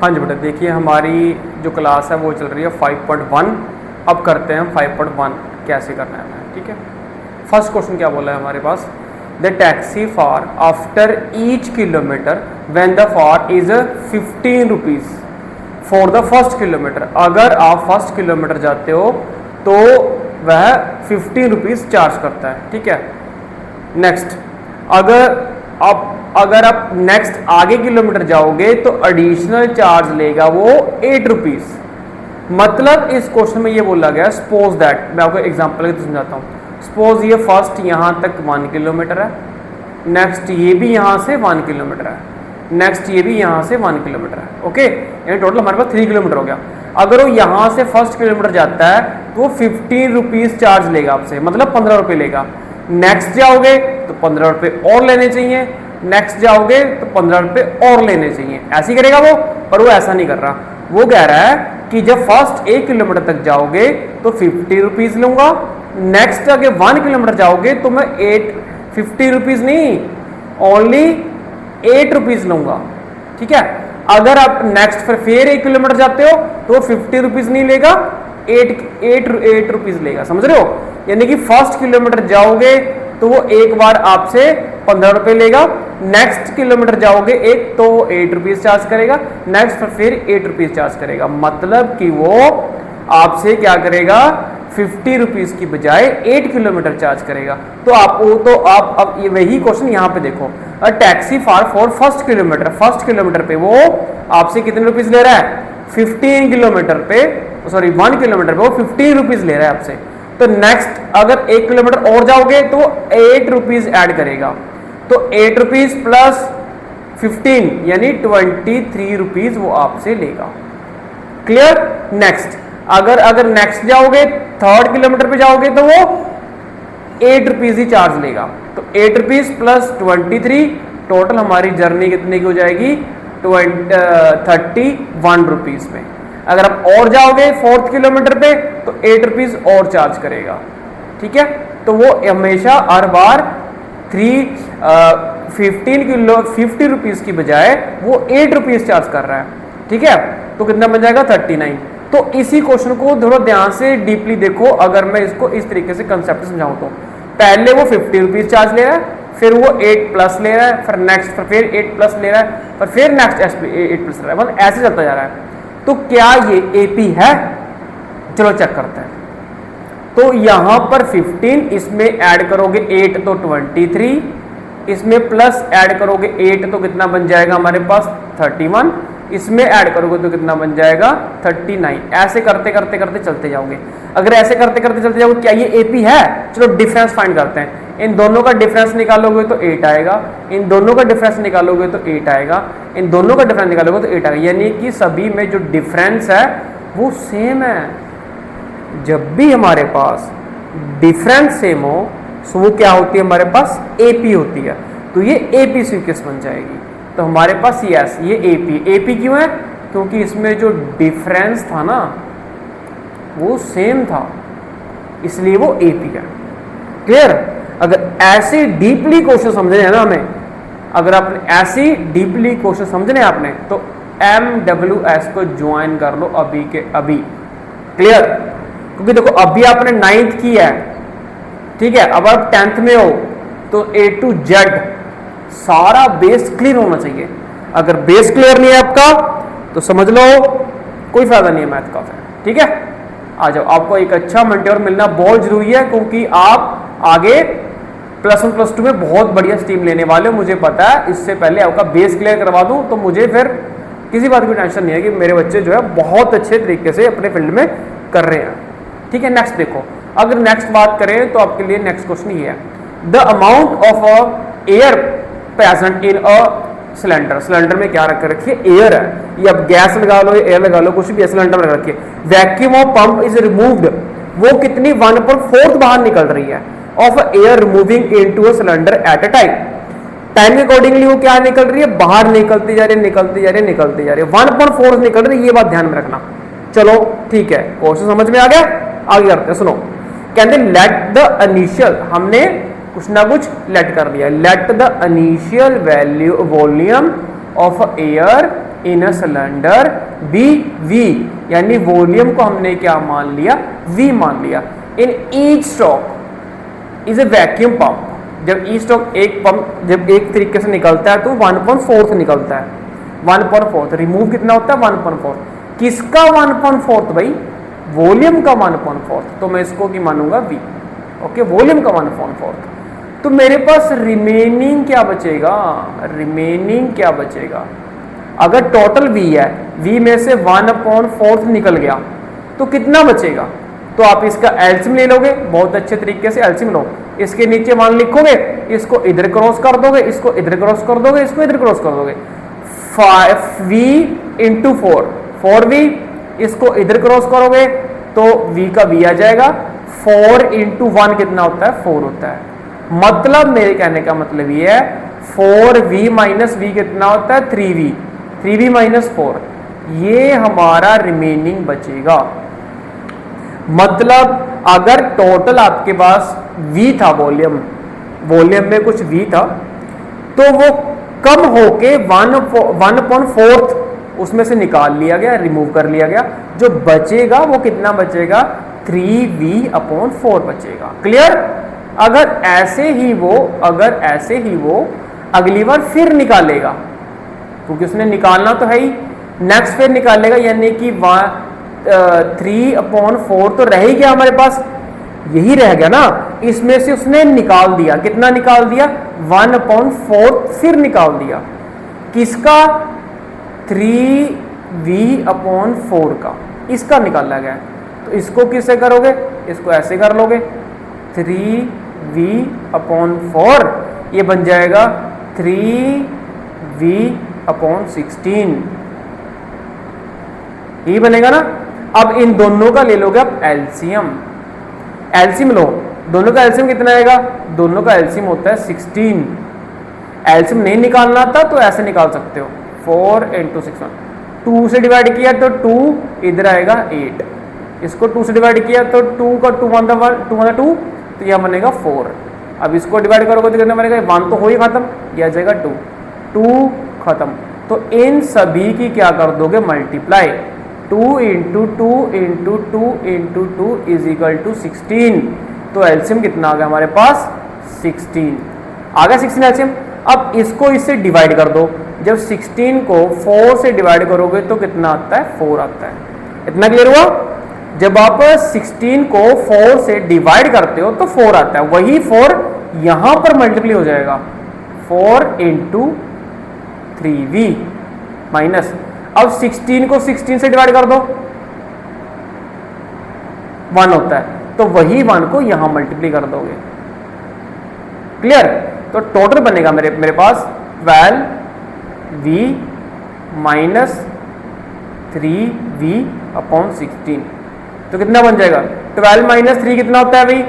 हाँ जी बेटा, देखिए हमारी जो क्लास है वो चल रही है 5.1। अब करते हैं हम 5.1 कैसे करना है, ठीक है। फर्स्ट क्वेश्चन क्या बोला है हमारे पास, the taxi fare after each kilometre when the fare is 15 rupees for the first kilometre. अगर आप फर्स्ट किलोमीटर जाते हो तो वह 15 रुपीज़ चार्ज करता है, ठीक है। नेक्स्ट, अगर आप नेक्स्ट आगे किलोमीटर जाओगे तो एडिशनल चार्ज लेगा वो 8 रुपीज़। मतलब इस क्वेश्चन में ये बोला गया, सपोज दैट, मैं आपको एग्जांपल के समझाता हूँ। सपोज ये फर्स्ट यहाँ तक 1 किलोमीटर है, नेक्स्ट ये भी यहाँ से 1 किलोमीटर है, नेक्स्ट ये भी यहाँ से 1 किलोमीटर है, ओके। यानी टोटल हमारे पास 3 किलोमीटर हो गया। अगर वो यहाँ से फर्स्ट किलोमीटर जाता है तो वो 15 रुपीज़ चार्ज लेगा आपसे, मतलब 15 रुपये लेगा। नेक्स्ट जाओगे तो 15 रुपये और लेने चाहिए, नेक्स्ट जाओगे तो 15 रुपये और लेने चाहिए। ऐसे ही करेगा वो, पर वो ऐसा नहीं कर रहा। वो कह रहा है कि जब फर्स्ट 1 किलोमीटर तक जाओगे तो 50 रुपीज़ लूँगा, नेक्स्ट आगे 1 किलोमीटर जाओगे तो मैं 50 रुपीज़ नहीं, ओनली 8 रुपीज़ लूँगा, ठीक है। अगर आप नेक्स्ट फिर 1 किलोमीटर जाते हो तो 50 रुपीज़ नहीं लेगा, 8 रुपीज़ लेगा, समझ रहे हो। यानी कि फर्स्ट किलोमीटर जाओगे तो वो एक बार आपसे 15 रुपये लेगा, नेक्स्ट किलोमीटर जाओगे एक तो 8 रुपीज़ चार्ज करेगा, नेक्स्ट फिर 8 रुपीज़ चार्ज करेगा। मतलब कि वो आपसे क्या करेगा, 50 रुपीज़ की बजाय 8 किलोमीटर चार्ज करेगा। तो आप अब वही क्वेश्चन यहाँ पे देखो, taxi for first kilometre, first kilometre पे वो आपसे कितने रुपीज़ ले रहा है, 15 किलोमीटर पे, सॉरी 1 किलोमीटर पे वो 15 रुपीज़ ले रहा है आपसे। तो नेक्स्ट अगर 1 किलोमीटर और जाओगे तो 8 रुपीज़ ऐड करेगा, तो 8 रुपीज़ प्लस 15 यानी 23 रुपीज़ वो आपसे लेगा। क्लियर। नेक्स्ट अगर नेक्स्ट जाओगे, थर्ड किलोमीटर पे जाओगे तो वो 8 रुपीज़ ही चार्ज लेगा। तो 8 रुपीज़ प्लस 23, टोटल हमारी जर्नी कितने की हो जाएगी, 31 रुपीज़ में। अगर आप और जाओगे 4th किलोमीटर पे तो 8 रुपीज़ और चार्ज करेगा, ठीक है। तो वो हमेशा हर बार 50 रुपीज़ की बजाय वो 8 रुपीज़ चार्ज कर रहा है, ठीक है। तो कितना बन जाएगा, 39। तो इसी क्वेश्चन को थोड़ा ध्यान से डीपली देखो। अगर मैं इसको इस तरीके से कंसेप्ट समझाऊं तो पहले वो 50 रुपीज़ चार्ज ले रहा है, फिर वो 8 प्लस ले रहा है, फिर नेक्स्ट फिर 8 प्लस ले रहा है, फिर नेक्स्ट 8 प्लस ले रहा है, मतलब ऐसे चलता जा रहा है। तो क्या ये एपी है, चलो चेक करते हैं। तो यहां पर 15, इसमें ऐड करोगे 8 तो 23, इसमें प्लस ऐड करोगे 8 तो कितना बन जाएगा हमारे पास 31, इसमें ऐड करोगे तो कितना बन जाएगा 39। ऐसे करते करते करते चलते जाओगे। अगर ऐसे करते करते चलते जाओगे, क्या ये एपी है, चलो डिफरेंस फाइंड करते हैं। इन दोनों का डिफरेंस निकालोगे तो 8 आएगा, इन दोनों का डिफरेंस निकालोगे तो 8 आएगा, इन दोनों का डिफरेंस निकालोगे तो 8 आएगा। यानी कि सभी में जो डिफरेंस है वो सेम है। जब भी हमारे पास डिफरेंस सेम हो तो वो क्या होती है, हमारे पास एपी होती है। तो ये एपी सीक्वेंस बन जाएगी। तो हमारे पास यस, ये एपी क्यों है, क्योंकि इसमें जो डिफरेंस था ना वो सेम था, इसलिए वो एपी है। क्लियर। अगर ऐसे डीपली क्वेश्चन समझने हैं ना हमें, अगर आपने ऐसी डीपली क्वेश्चन समझने आपने तो MWS को ज्वाइन कर लो अभी के अभी। क्लियर। क्योंकि देखो अभी आपने 9th की है, ठीक है। अब आप 10th में हो तो A to Z सारा बेस क्लियर होना चाहिए। अगर बेस क्लियर नहीं है आपका तो समझ लो कोई फायदा नहीं है मैथ का, ठीक है। आ जाओ, आपको एक अच्छा मेंटर मिलना बहुत जरूरी है, क्योंकि आप आगे +1 +2 में बहुत बढ़िया स्ट्रीम लेने वाले हो, मुझे पता है। इससे पहले आपका बेस क्लियर करवा दूं तो मुझे फिर किसी बात की टेंशन नहीं है कि मेरे बच्चे जो है बहुत अच्छे तरीके से अपने फील्ड में कर रहे हैं, ठीक है। नेक्स्ट देखो, अगर नेक्स्ट बात करें तो आपके लिए नेक्स्ट क्वेश्चन ये है, the amount of air present in a cylinder. Cylinder में क्या रख रखिए, एयर है। ये अब गैस लगा लो, एयर लगा लो, कुछ भी सिलेंडर में रखिए। Vacuum of pump is removed, वो कितनी 1/4 बाहर निकल रही है of air removing into a cylinder at a time. Time के अकॉर्डिंगली वो क्या निकल रही है, बाहर निकलती जा रही है, निकलती जा रही है, निकलती जा रही है। 1/4 निकल रही है, ये बात ध्यान में रखना। चलो ठीक है, क्वेश्चन समझ में आ गया। आगे करते हैं, सुनो। कहते लेट द इनिशियल, हमने कुछ ना कुछ लेट कर दिया। Let the initial value volume of air in a cylinder be V, यानी वॉल्यूम को हमने क्या मान लिया, वी मान लिया। In each stroke is a vacuum pump, जब ई स्ट्रोक एक पंप जब एक तरीके से निकलता है तो 1/4 निकलता है। 1/4 रिमूव कितना होता है, 1/4। किसका 1/4 भाई, वॉल्यूम का 1/4, तो मैं इसको की मानूंगा वी। ओके, वॉल्यूम का 1/4। तो मेरे पास रिमेनिंग क्या बचेगा, रिमेनिंग क्या बचेगा, अगर टोटल v है, v में से 1/4 निकल गया तो कितना बचेगा, तो आप इसका एलसीएम ले लोगे, बहुत अच्छे तरीके से एलसीएम लो, इसके नीचे 1 लिखोगे, इसको इधर क्रॉस कर दोगे, इसको इधर क्रॉस कर दोगे, इसको इधर क्रॉस कर दोगे, 5v इंटू 4v, इसको इधर क्रॉस करोगे तो v का v आ जाएगा, 4 इंटू 1 कितना होता है, 4 होता है। मतलब मेरे कहने का मतलब ये है 4v माइनस v कितना होता है, 3v, 3v माइनस 4, ये हमारा रिमेनिंग बचेगा। मतलब अगर टोटल आपके पास v था, वॉल्यूम में कुछ v था, तो वो कम होके 1/4 उसमें से निकाल लिया गया, रिमूव कर लिया गया, जो बचेगा वो कितना बचेगा, 3v/4 बचेगा। क्लियर। अगर ऐसे ही वो अगली बार फिर निकालेगा, क्योंकि उसने निकालना तो है ही, नेक्स्ट फिर निकालेगा, यानी कि 3/4 तो रह ही गया हमारे पास, यही रह गया ना, इसमें से उसने निकाल दिया, कितना निकाल दिया, 1/4 फिर निकाल दिया, किसका, 3v/4 का, इसका निकाला गया। तो इसको किससे करोगे, इसको ऐसे कर लोगे, 3v/4, ये बन जाएगा 3v/16, ये बनेगा ना। अब इन दोनों का ले लोगे आप एलसीएम, एलसीएम लो, दोनों का एलसीएम कितना आएगा, दोनों का एलसीएम होता है 16। एलसीएम नहीं निकालना था तो ऐसे निकाल सकते हो, 4 × 6, 2 से डिवाइड किया तो 2 इधर आएगा 8, इसको 2 से डिवाइड किया तो 2 का 2 1 2 तो यह बनेगा 4। अब इसको डिवाइड करोगे तो कितना बनेगा, 1 तो हो ही खत्म, यह आ जाएगा 2 खत्म। तो इन सभी की क्या कर दोगे, मल्टीप्लाई, 2 × 2 × 2 × 2 इज इक्वल टू 16। तो एलसीएम कितना आ गया हमारे पास, 16 आ गया, 16 एलसीएम। अब इसको इससे डिवाइड कर दो, जब 16 को 4 से डिवाइड करोगे तो कितना आता है, 4 आता है। इतना क्लियर हुआ। जब आप 16 को 4 से डिवाइड करते हो तो 4 आता है, वही 4 यहां पर मल्टीप्लाई हो जाएगा, 4 × 3v माइनस, अब 16 को 16 से डिवाइड कर दो, 1 होता है, तो वही 1 को यहां मल्टीप्लाई कर दोगे। क्लियर। तो टोटल बनेगा मेरे पास 12v माइनस 3v/16, तो कितना बन जाएगा, 12 माइनस 3 कितना होता है भाई,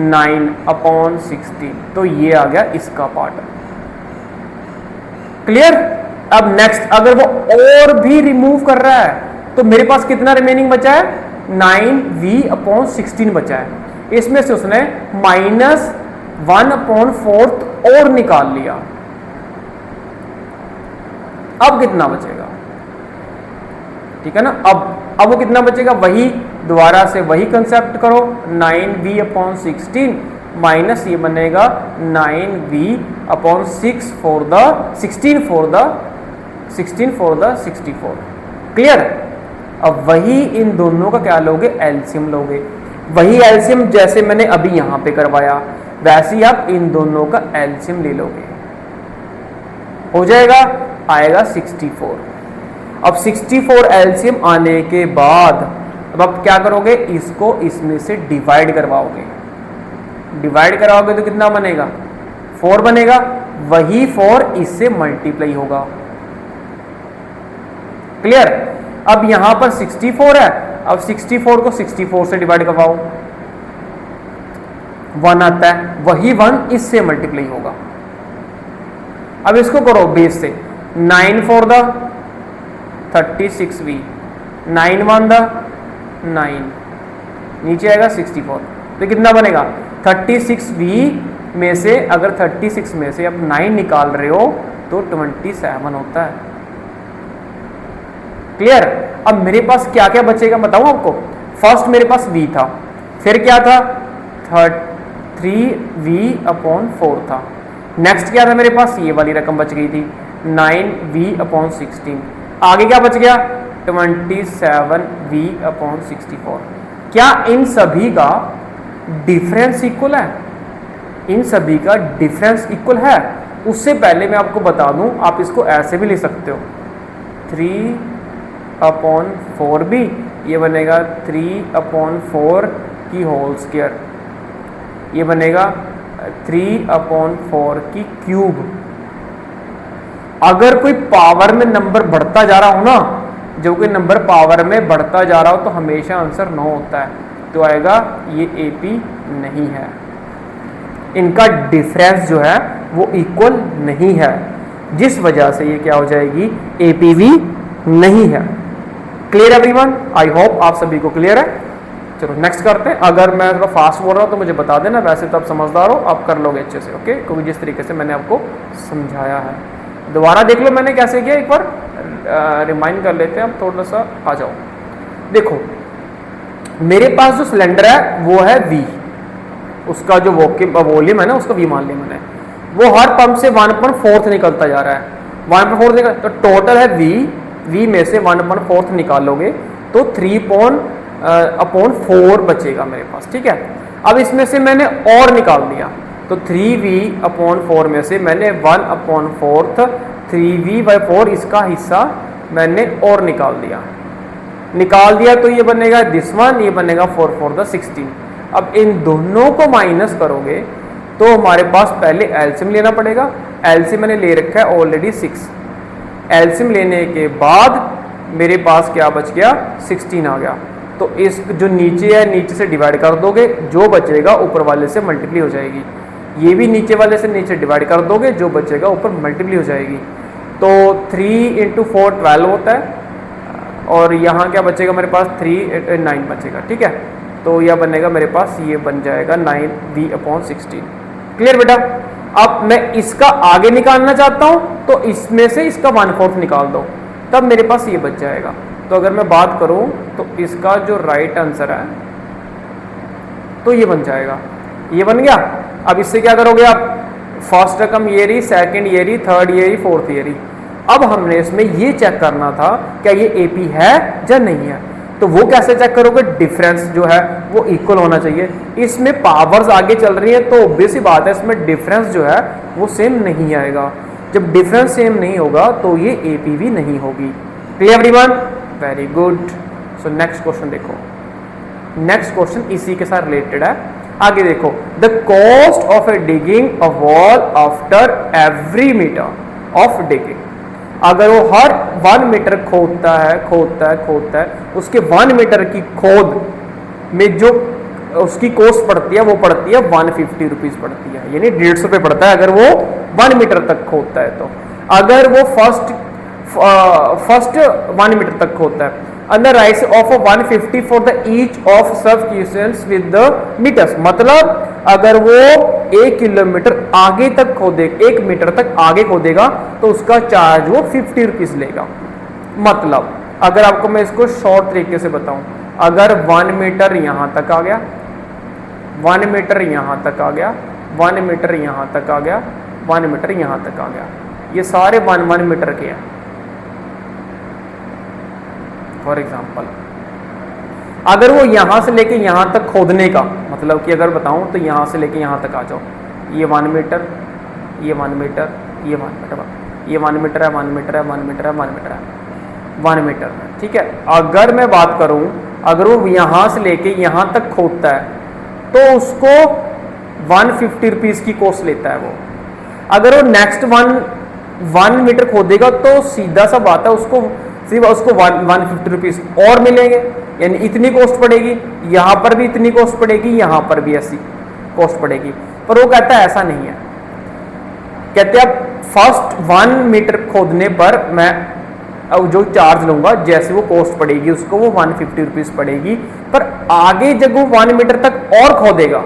9/16। तो ये आ गया इसका पार्ट। क्लियर। अब नेक्स्ट, अगर वो और भी रिमूव कर रहा है तो मेरे पास कितना रिमेनिंग बचा है, 9v/16 बचा है, इसमें से उसने -1/4 और निकाल लिया। अब कितना बचेगा, ठीक है ना। अब वो कितना बचेगा, वही दोबारा से वही कंसेप्ट करो, 9v/16 माइनस ये बनेगा 9v/16 फॉर द 64। क्लियर। अब वही इन दोनों का क्या लोगे, एलसीएम लोगे, वही एलसीएम जैसे मैंने अभी यहां पे करवाया वैसे ही आप इन दोनों का एलसीएम ले लोगे, हो जाएगा, आएगा 64। अब 64 एलसीएम आने के बाद अब आप क्या करोगे, इसको इसमें से डिवाइड करवाओगे, डिवाइड कराओगे तो कितना बनेगा, 4 बनेगा, वही 4 इससे मल्टीप्लाई होगा। क्लियर। अब यहां पर 64 है, अब 64 को 64 से डिवाइड करवाओ, 1 आता है, वही 1 इससे मल्टीप्लाई होगा। अब इसको करो बेस से, 9 4 द 36v, 9 1 द 9, नीचे आएगा 64, तो कितना बनेगा, 36v में से अगर 36 में से अब 9 निकाल रहे हो तो 27 होता है। क्लियर। अब मेरे पास क्या क्या बचेगा बताऊं आपको। फर्स्ट मेरे पास v था, फिर क्या था 3v/4 था। नेक्स्ट क्या था मेरे पास, ये वाली रकम बच गई थी 9v/16। आगे क्या बच गया 27v/64। क्या इन सभी का डिफरेंस इक्वल है, इन सभी का डिफरेंस इक्वल है। उससे पहले मैं आपको बता दूं, आप इसको ऐसे भी लिख सकते हो 3/4b, ये बनेगा 3/4 की होल स्क्वायर, ये बनेगा 3/4 की क्यूब। अगर कोई पावर में नंबर बढ़ता जा रहा हो ना, जब कोई नंबर पावर में बढ़ता जा रहा हो तो हमेशा आंसर 9 होता है, तो आएगा ये एपी नहीं है, इनका डिफरेंस जो है वो इक्वल नहीं है, जिस वजह से ये क्या हो जाएगी एपीवी नहीं है। क्लियर एवरीवन, आई होप आप सभी को क्लियर है। चलो नेक्स्ट करते हैं। अगर मैं थोड़ा फास्ट बोल रहा हूँ तो मुझे बता देना, वैसे तो आप समझदार हो, आप कर लोगे अच्छे से, ओके, क्योंकि जिस तरीके से मैंने आपको समझाया है। दोबारा देख लो मैंने कैसे किया, एक बार रिमाइंड कर लेते हैं, अब थोड़ा सा आ जाओ। देखो मेरे पास जो सिलेंडर है वो है V, उसका जो वॉल्यूम है ना उसका V मान लिया मैंने, वो हर पंप से 1/4 निकलता जा रहा है, 1/4 निकल, तो टोटल है V में से 1/4 निकालोगे तो 3/4 बचेगा मेरे पास, ठीक है। अब इसमें से मैंने और निकाल दिया, तो 3v/4 में से मैंने 1/4 3v/4 इसका हिस्सा मैंने और निकाल दिया तो ये बनेगा दिस वन, ये बनेगा 4/16। अब इन दोनों को माइनस करोगे तो हमारे पास पहले एलसीएम लेना पड़ेगा। एलसीएम मैंने ले रखा है ऑलरेडी 6, एलसीएम लेने के बाद मेरे पास क्या बच गया 16 आ गया। तो इस जो नीचे है नीचे से डिवाइड कर दोगे, जो बचेगा ऊपर वाले से मल्टीप्लाई हो जाएगी, ये भी नीचे वाले से नीचे डिवाइड कर दोगे, जो बचेगा ऊपर मल्टीप्लाई हो जाएगी। तो 3 × 4 12 होता है, और यहाँ क्या बचेगा मेरे पास 9 बचेगा, ठीक है। तो यह बनेगा मेरे पास, ये बन जाएगा 9v/16। क्लियर बेटा। अब मैं इसका आगे निकालना चाहता हूँ तो इसमें से इसका 1/4 निकाल दो, तब मेरे पास ये बच जाएगा। तो अगर मैं बात करूँ तो इसका जो राइट आंसर है तो ये बन जाएगा, ये बन गया। अब इससे क्या करोगे आप, फर्स्ट रकम ये रही, सेकंड ये रही, थर्ड ये रही, फोर्थ ये रही। अब हमने इसमें ये चेक करना था क्या ये एपी है या नहीं है, तो वो कैसे चेक करोगे, डिफरेंस जो है वो इक्वल होना चाहिए। इसमें पावर्स आगे चल रही है तो ऑब्वियस ही बात है इसमें डिफरेंस जो है वो सेम नहीं आएगा। जब डिफरेंस सेम नहीं होगा तो ये एपीवी नहीं होगी। Clear everyone, very good. So next question देखो, नेक्स्ट क्वेश्चन इसी के साथ रिलेटेड है। आगे देखो, the cost of a digging a wall after every metre of digging. अगर वो हर 1 मीटर खोदता है, उसके 1 मीटर की खोद में जो उसकी कॉस्ट पड़ती है वो पड़ती है 150 रुपीज पड़ती है, यानी 150 रुपये पड़ता है अगर वो 1 मीटर तक खोदता है। तो अगर वो फर्स्ट 1 मीटर तक खोदता है, and the rise of 150 for the each of subsequent with the meters, मतलब अगर वो 1 किलोमीटर आगे तक खोदे, 1 मीटर तक आगे खोदेगा तो उसका चार्ज वो 50 रुपीज लेगा। मतलब अगर आपको मैं इसको शॉर्ट तरीके से बताऊं, अगर 1 मीटर यहां तक आ गया, 1 मीटर यहां तक आ गया, 1 मीटर यहां तक आ गया, 1 मीटर यहां तक आ गया, ये सारे 1 मीटर के हैं। फॉर एग्जाम्पल अगर वो यहां से लेके यहां तक खोदने का, मतलब कि अगर बताऊं तो यहां से लेके यहां तक आ जाओ, ये 1 मीटर, ये 1 मीटर, ये 1 मीटर, ये 1 मीटर है, 1 मीटर है, 1 मीटर है, 1 मीटर है, 1 मीटर है, ठीक है। अगर मैं बात करूं, अगर वो यहां से लेके यहां तक खोदता है तो उसको 150 रुपीज की कॉस्ट लेता है वो। अगर वो नेक्स्ट 1 मीटर खोदेगा तो सीधा सा बात है उसको 150 रुपीज और मिलेंगे, यानी इतनी कॉस्ट पड़ेगी, यहां पर भी इतनी कॉस्ट पड़ेगी, यहां पर भी ऐसी कॉस्ट पड़ेगी। पर वो कहता है ऐसा नहीं है, कहते हैं अब फर्स्ट 1 मीटर खोदने पर मैं जो चार्ज लूंगा, जैसे वो कॉस्ट पड़ेगी उसको वो 150 रुपीज पड़ेगी, पर आगे जब वो 1 मीटर तक और खोदेगा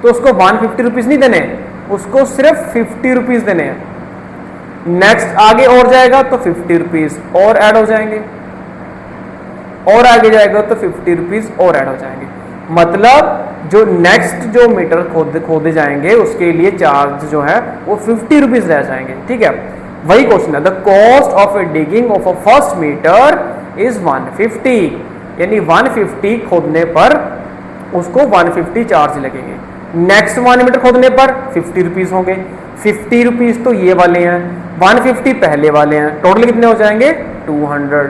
तो उसको 150 रुपीज नहीं देने, उसको सिर्फ 50 रुपीज देने हैं। नेक्स्ट आगे और जाएगा तो 50 रुपीज और ऐड हो जाएंगे, और आगे जाएगा तो 50 रुपीज और ऐड हो जाएंगे। मतलब जो नेक्स्ट जो मीटर खोदे जाएंगे उसके लिए चार्ज जो है वो 50 रुपीज रह जाएंगे। ठीक है, वही क्वेश्चन है, the cost of a digging of a first metre is 150, यानी 150 खोदने पर उसको 150 चार्ज लगेंगे। नेक्स्ट 1 मीटर खोदने पर 50 रुपीज होंगे। 50 रुपीज तो ये वाले हैं, 150 पहले वाले हैं, टोटल कितने हो जाएंगे 200।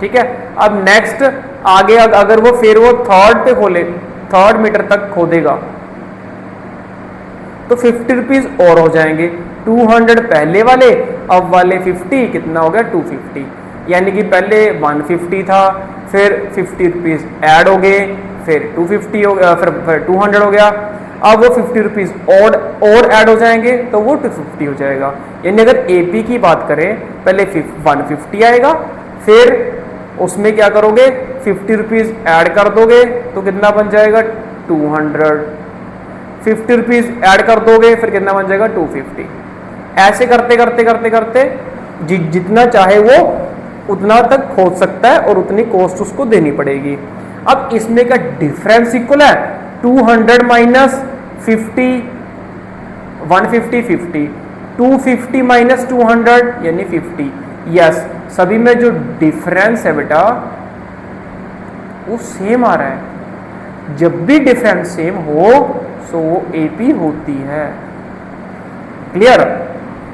ठीक है, अब नेक्स्ट आगे अगर वो फिर वो थर्ड पे खोले, थर्ड मीटर तक खोदेगा तो 50 रुपीज और हो जाएंगे। 200 पहले वाले, अब वाले 50, कितना हो गया 250, यानी कि पहले 150 था, फिर 50 रुपीज ऐड हो गए, फिर 250 हो गया, फिर 200 हो गया। अब वो 50 रुपीज और ऐड हो जाएंगे तो वो 250 हो जाएगा। यानी अगर एपी की बात करें, पहले 150 आएगा, फिर उसमें क्या करोगे 50 रुपीज ऐड कर दोगे तो कितना बन जाएगा 200, 50 रुपीज ऐड कर दोगे फिर कितना बन जाएगा 250। ऐसे करते करते करते करते जितना चाहे वो उतना तक खोद सकता है और उतनी कॉस्ट उसको देनी पड़ेगी। अब इसमें का डिफरेंस इक्वल है 200 माइनस 50, 150 50, 250 माइनस 200 यानी 50। यस, सभी में जो डिफरेंस है बेटा वो सेम आ रहा है। जब भी डिफरेंस सेम हो सो वो एपी होती है। क्लियर?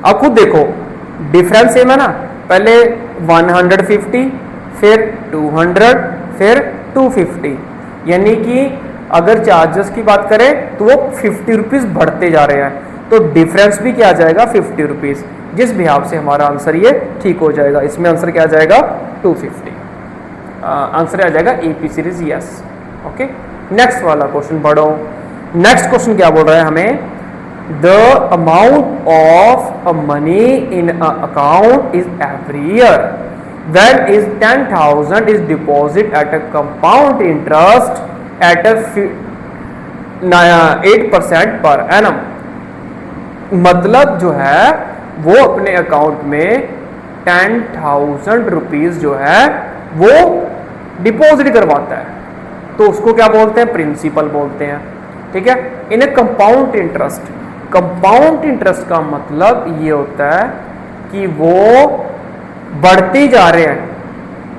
अब खुद देखो, डिफरेंस सेम है ना, पहले 150, फिर 200, फिर 250, यानी कि अगर चार्जेस की बात करें तो वो 50 रुपीज बढ़ते जा रहे हैं, तो डिफरेंस भी क्या आ जाएगा 50 रुपीज, जिस भी हिसाब से हमारा आंसर ये ठीक हो जाएगा। इसमें आंसर क्या आ जाएगा 250, आंसर आ जाएगा AP series. Yes, okay. Next वाला क्वेश्चन पढ़ो। नेक्स्ट क्वेश्चन क्या बोल रहा है हमें, the amount of a money in a account is every year when is 10,000 is deposit at a compound interest at a 8% पर annum। मतलब जो है वो अपने अकाउंट में 10,000 रुपीज जो है वो डिपॉजिट करवाता है, तो उसको क्या बोलते हैं, प्रिंसिपल बोलते हैं। ठीक है, in a compound interest. Compound interest का मतलब ये होता है कि वो बढ़ते जा रहे हैं,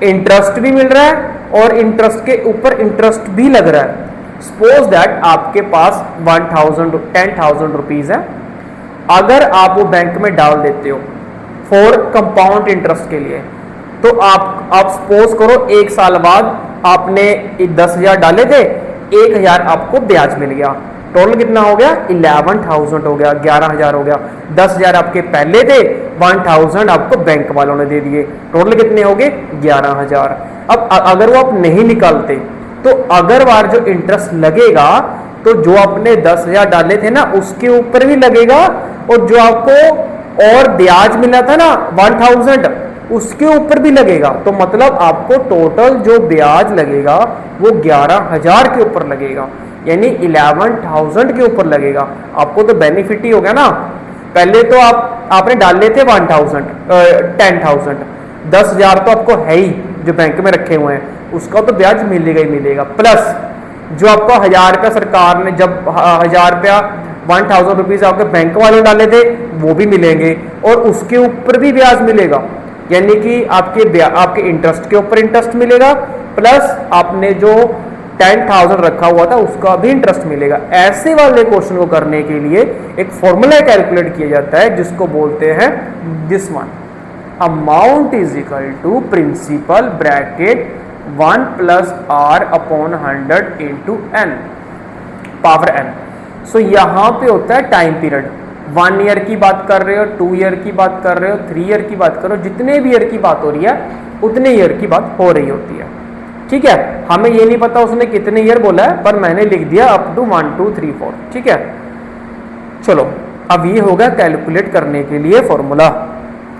इंटरेस्ट भी मिल रहा है और इंटरेस्ट के ऊपर इंटरेस्ट भी लग रहा है। सपोज दैट आपके पास 10,000 रुपीज है, अगर आप वो बैंक में डाल देते हो फॉर कंपाउंड इंटरेस्ट के लिए, तो आप सपोज करो 1 साल बाद आपने 10,000 डाले थे, 1,000 आपको ब्याज मिल गया, टोटल कितना हो गया 11,000 हो गया, 11,000 हो गया। 10,000 आपके पहले थे, 1,000 आपको बैंक वालों ने दे दिए, टोटल कितने हो गए 11,000। अब अगर वो आप नहीं निकालते तो अगर बार जो इंटरेस्ट लगेगा तो जो आपने 10,000 डाले थे ना उसके ऊपर भी लगेगा, और जो आपको और ब्याज मिला था ना 1,000 उसके ऊपर भी लगेगा। तो मतलब आपको टोटल जो ब्याज लगेगा वो 11,000 के ऊपर लगेगा, यानी 11,000 के ऊपर लगेगा। आपको तो बेनिफिट ही हो गया ना। पहले तो आपने डाले थे 10,000, 10,000 तो आपको है ही जो बैंक में रखे हुए हैं, उसका तो ब्याज मिलेगा ही मिलेगा, प्लस जो आपको 1,000 रुपया सरकार ने, जब 1,000 रुपया 1,000 रुपीज आपके बैंक वालों डाले थे वो भी मिलेंगे, और उसके ऊपर भी ब्याज मिलेगा, यानी कि आपके इंटरेस्ट के ऊपर इंटरेस्ट मिलेगा, प्लस आपने जो 10,000 रखा हुआ था उसका भी इंटरेस्ट मिलेगा। ऐसे वाले क्वेश्चन को करने के लिए एक फॉर्मूला कैलकुलेट किया जाता है जिसको बोलते हैं this one, amount is equal to principal bracket 1 plus r upon 100 into n power n। So यहाँ पे होता है टाइम पीरियड, 1 ईयर की बात कर रहे हो, 2 ईयर की बात कर रहे हो, 3 ईयर की बात कर रहे हो, जितने भी ईयर की बात हो रही है उतने ईयर की बात हो रही होती है। ठीक है, हमें ये नहीं पता उसने कितने ईयर बोला है, पर मैंने लिख दिया अप टू 1 2 3 4। ठीक है, चलो अब ये होगा कैलकुलेट करने के लिए फॉर्मूला।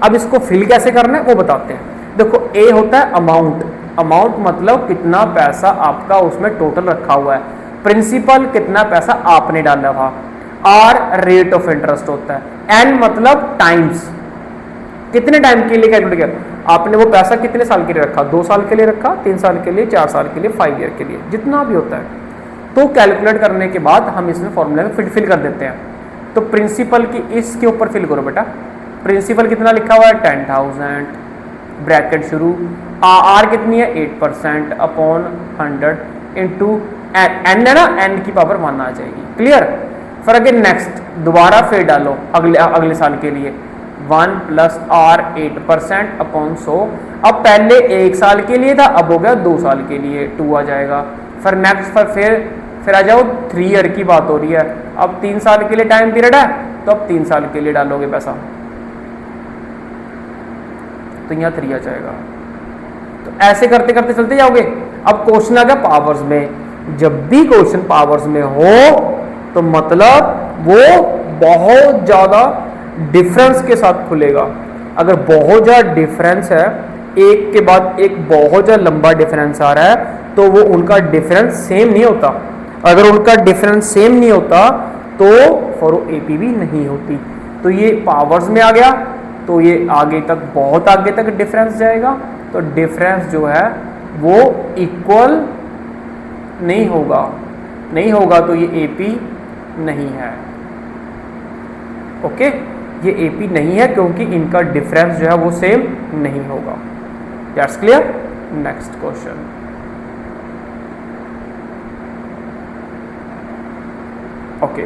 अब इसको फिल कैसे करना है वो बताते हैं। देखो, ए होता है अमाउंट, अमाउंट मतलब कितना पैसा आपका उसमें टोटल रखा हुआ है, प्रिंसिपल कितना पैसा आपने डाला था, आर रेट ऑफ इंटरेस्ट होता है, एन मतलब टाइम्स, कितने टाइम के लिए कैलकुलेट किया, आपने वो पैसा कितने साल के लिए रखा, 2 साल के लिए रखा, 3 साल के लिए, 4 साल के लिए, 5 ईयर के लिए, जितना भी होता है। तो कैलकुलेट करने के बाद हम इसमें फॉर्मूले में फिल कर देते हैं। तो प्रिंसिपल की इसके ऊपर फिल करो बेटा, प्रिंसिपल कितना लिखा हुआ है 10,000, ब्रैकेट शुरू, आर कितनी है 8% अपॉन 100 इंटू एन है ना, एन की पावर 1 आ जाएगी। क्लियर। फिर अगेन नेक्स्ट दोबारा फिर डालो अगले साल के लिए 1 प्लस आर 8% अपॉन 100। अब पहले 1 साल के लिए था, अब हो गया 2 साल के लिए 2 आ जाएगा। फिर नेक्स्ट फिर आ जाओ 3 ईयर की बात हो रही है, अब 3 साल के लिए टाइम पीरियड है, तो अब 3 साल के लिए डालोगे पैसा, तो यहाँ 3 आ जाएगा। तो ऐसे करते करते चलते जाओगे। अब क्वेश्चन आ गया पावर्स में। जब भी क्वेश्चन पावर्स में हो तो मतलब वो बहुत ज्यादा डिफरेंस के साथ खुलेगा। अगर बहुत ज्यादा डिफरेंस है, एक के बाद एक बहुत ज्यादा लंबा डिफरेंस आ रहा है, तो वो उनका डिफरेंस सेम नहीं होता। अगर उनका डिफरेंस सेम नहीं होता तो फॉर एपी भी नहीं होती। तो ये पावर्स में आ गया, तो ये आगे तक बहुत आगे तक डिफरेंस जाएगा। तो डिफरेंस जो है वो इक्वल नहीं होगा, तो ये एपी नहीं है। ओके, ये एपी नहीं है क्योंकि इनका डिफरेंस जो है वो सेम नहीं होगा। That's clear. Next question, okay